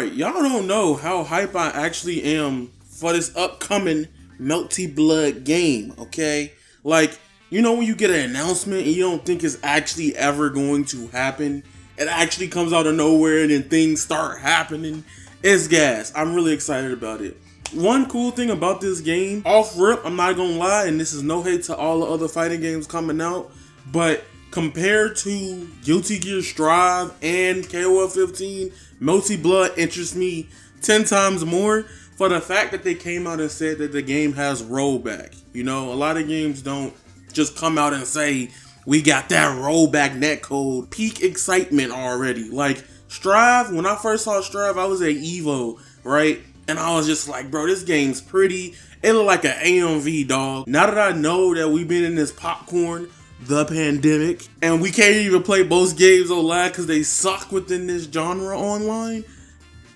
Alright, y'all don't know how hype I actually am for this upcoming Melty Blood game, okay? Like, you know when you get an announcement and you don't think it's actually ever going to happen? It actually comes out of nowhere and then things start happening. It's gas. I'm really excited about it. One cool thing about this game, off rip, I'm not gonna lie, and this is no hate to all the other fighting games coming out, but compared to Guilty Gear Strive and KOF 15, Melty Blood interests me 10 times more for the fact that they came out and said that the game has rollback. You know, a lot of games don't just come out and say, we got that rollback netcode. Peak excitement already. Like, Strive, when I first saw Strive, I was at EVO, right? And I was just like, bro, this game's pretty. It looked like an AMV, dog. Now that I know that we've been in this popcorn, the pandemic, and we can't even play both games online because they suck within this genre online,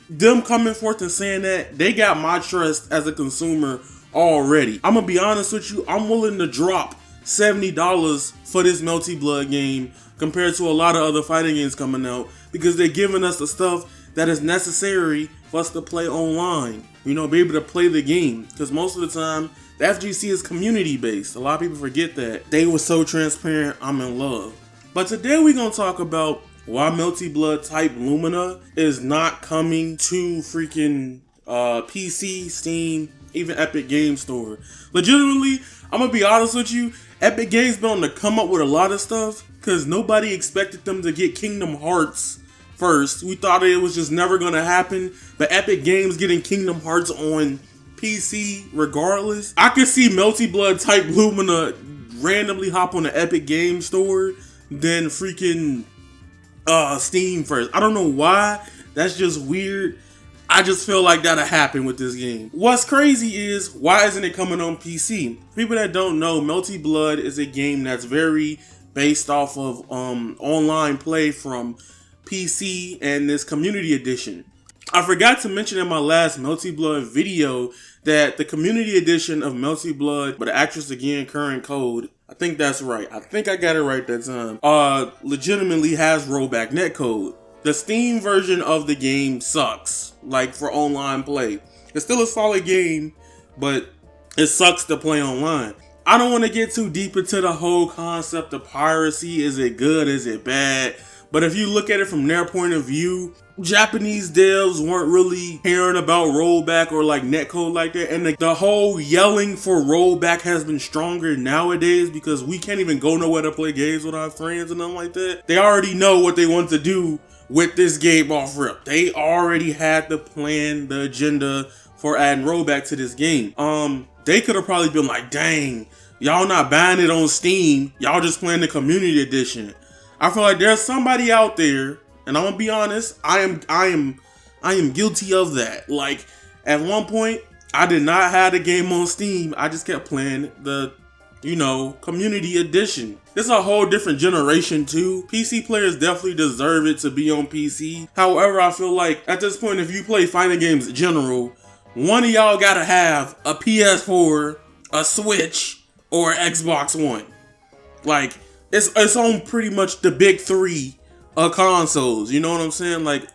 them coming forth and saying that, they got my trust as a consumer already. I'm gonna be honest with you, I'm willing to drop $70 for this Melty Blood game compared to a lot of other fighting games coming out because they're giving us the stuff that is necessary for us to play online. You know, be able to play the game, because most of the time the FGC is community based. A lot of people forget that. They were so transparent. I'm in love. But today we're gonna talk about why Melty Blood Type Lumina is not coming to freaking PC, Steam, even Epic Games Store. Legitimately, I'm gonna be honest with you, Epic Games been on the come up with a lot of stuff because nobody expected them to get Kingdom Hearts first. We thought it was just never gonna happen, but Epic Games getting Kingdom Hearts on PC regardless. I could see Melty Blood Type Lumina randomly hop on the Epic Games Store than freaking Steam first. I don't know why. That's just weird. I just feel like that'll happen with this game. What's crazy is, why isn't it coming on PC? People that don't know, Melty Blood is a game that's very based off of online play from PC and this community edition. I forgot to mention in my last Melty Blood video that the community edition of Melty Blood, but the actress again, current code, I think that's right. I think I got it right that time. Legitimately has rollback netcode. The Steam version of the game sucks, like for online play. It's still a solid game, but it sucks to play online. I don't want to get too deep into the whole concept of piracy. Is it good? Is it bad? But if you look at it from their point of view, Japanese devs weren't really caring about rollback or like netcode like that. And the whole yelling for rollback has been stronger nowadays because we can't even go nowhere to play games with our friends and nothing like that. They already know what they want to do with this game off rip. They already had the plan, the agenda for adding rollback to this game. They could have probably been like, dang, y'all not buying it on Steam. Y'all just playing the community edition. I feel like there's somebody out there, and I'm gonna be honest, I am guilty of that. Like, at one point, I did not have the game on Steam. I just kept playing the, you know, community edition. This is a whole different generation too. PC players definitely deserve it to be on PC. However, I feel like at this point, if you play fighting games in general, one of y'all gotta have a PS4, a Switch, or an Xbox One. Like, it's on pretty much the big three consoles, you know what I'm saying? Like,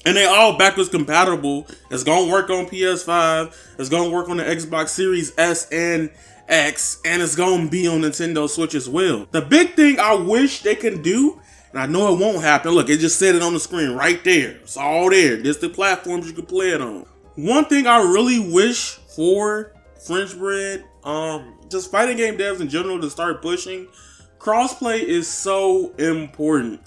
and they all backwards compatible. It's gonna work on PS5, it's gonna work on the Xbox Series S and X, and it's gonna be on Nintendo Switch as well. The big thing I wish they can do, and I know it won't happen, look, it just said it on the screen right there. It's all there. There's the platforms you can play it on. One thing I really wish for French bread, just fighting game devs in general to start pushing, crossplay is so important.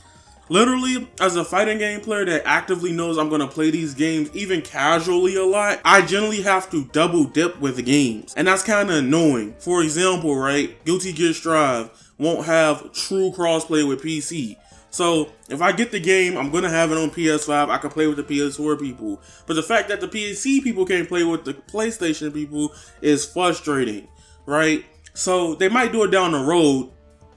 Literally, as a fighting game player that actively knows I'm gonna play these games even casually a lot, I generally have to double dip with the games. And that's kind of annoying. For example, right, Guilty Gear Strive won't have true crossplay with PC. So if I get the game, I'm gonna have it on PS5, I can play with the PS4 people. But the fact that the PC people can't play with the PlayStation people is frustrating, right? So they might do it down the road.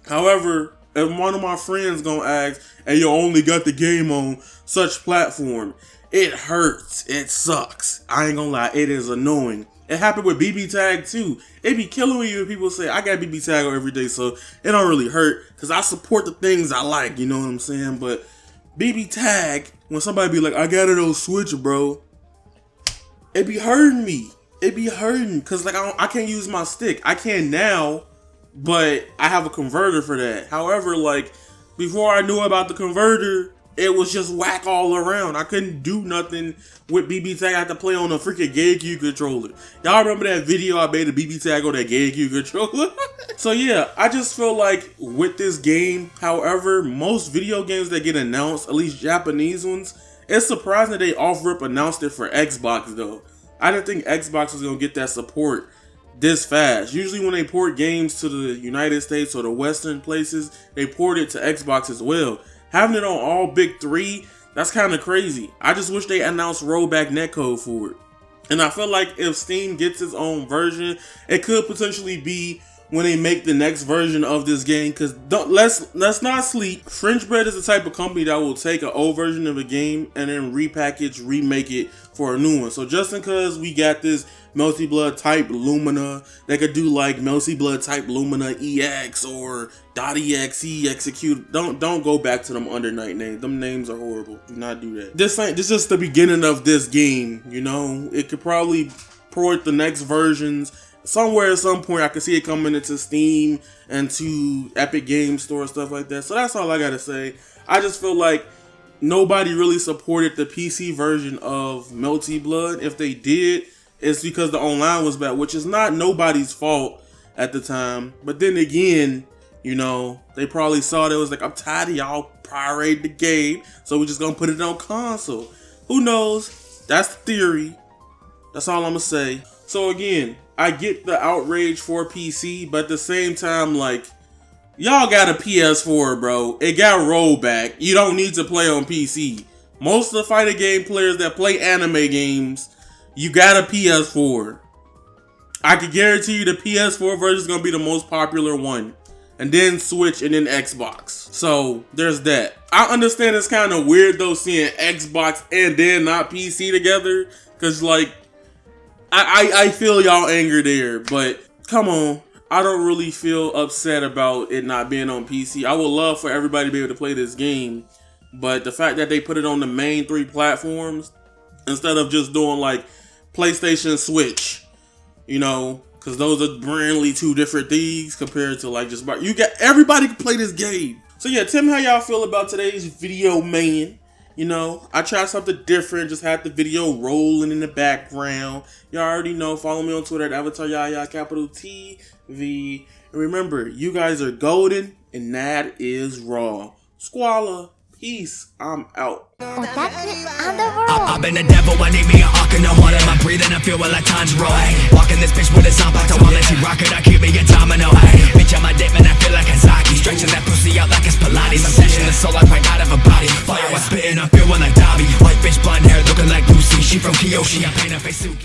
However, if one of my friends gonna ask, and you only got the game on such platform, it hurts. It sucks. I ain't gonna lie, it is annoying. It happened with BB Tag too. It be killing me when people say, I got BB Tag on every day, so it don't really hurt, because I support the things I like, you know what I'm saying? But BB Tag when somebody be like, I got it on Switch, bro, it be hurting me. It be hurting because like I can't use my stick. I can now, but I have a converter for that. However, like before I knew about the converter, it was just whack all around. I couldn't do nothing with BB Tag. I had to play on a freaking GameCube controller. Y'all remember that video I made of BB Tag on that GameCube controller? So yeah, I just feel like with this game, however, most video games that get announced, at least Japanese ones, it's surprising that they off-rip announced it for Xbox though. I didn't think Xbox was gonna get that support this fast. Usually when they port games to the United States or the Western places, they port it to Xbox as well. Having it on all big three, that's kind of crazy. I just wish they announced rollback netcode for it. And I feel like if Steam gets its own version, it could potentially be when they make the next version of this game. Because let's not sleep. French Bread is the type of company that will take an old version of a game and then repackage, remake it for a new one. So just because we got this Melty Blood Type Lumina, they could do like Melty Blood Type Lumina EX or .exe execute. Don't go back to them under night names. Them names are horrible. Do not do that. This is just the beginning of this game. You know, it could probably port the next versions somewhere at some point. I can see it coming into Steam and to Epic Games Store, stuff like that. So that's all I gotta say. I just feel like nobody really supported the PC version of Melty Blood. If they did, it's because the online was bad, which is not nobody's fault at the time. But then again, you know, they probably saw that it was like, I'm tired of y'all pirating the game, so we're just gonna put it on console. Who knows? That's the theory. That's all I'm gonna say. So again, I get the outrage for PC, but at the same time, like, y'all got a PS4, bro. It got rollback. You don't need to play on PC. Most of the fighting game players that play anime games, you got a PS4. I can guarantee you the PS4 version is going to be the most popular one. And then Switch and then Xbox. So there's that. I understand it's kind of weird though seeing Xbox and then not PC together. Because like, I feel y'all anger there. But come on. I don't really feel upset about it not being on PC. I would love for everybody to be able to play this game. But the fact that they put it on the main 3 platforms instead of just doing like PlayStation, Switch, you know, because those are brandly 2 different things compared to like just you got everybody can play this game. So yeah, tell me how y'all feel about today's video, man. You know, I tried something different, just had the video rolling in the background. Y'all already know, follow me on Twitter at avataryayaTV. And remember, you guys are golden and that is raw. Squalla. Peace. I'm out. I've been a devil, I need me an arc in the heart of my breathing. I feel like time's roll. Walking this bitch with a zombie, while she rock it, I keep me a domino. Bitch on my dick, man, I feel like a Zaki. Stretching that pussy out like it's Pilates. I'm snatching the soul like right out of a body. Fire, I'm spitting, I'm feeling like Dobby. White bitch, blonde hair, looking like Lucy. She from Kyoshi, I paint her face Suki.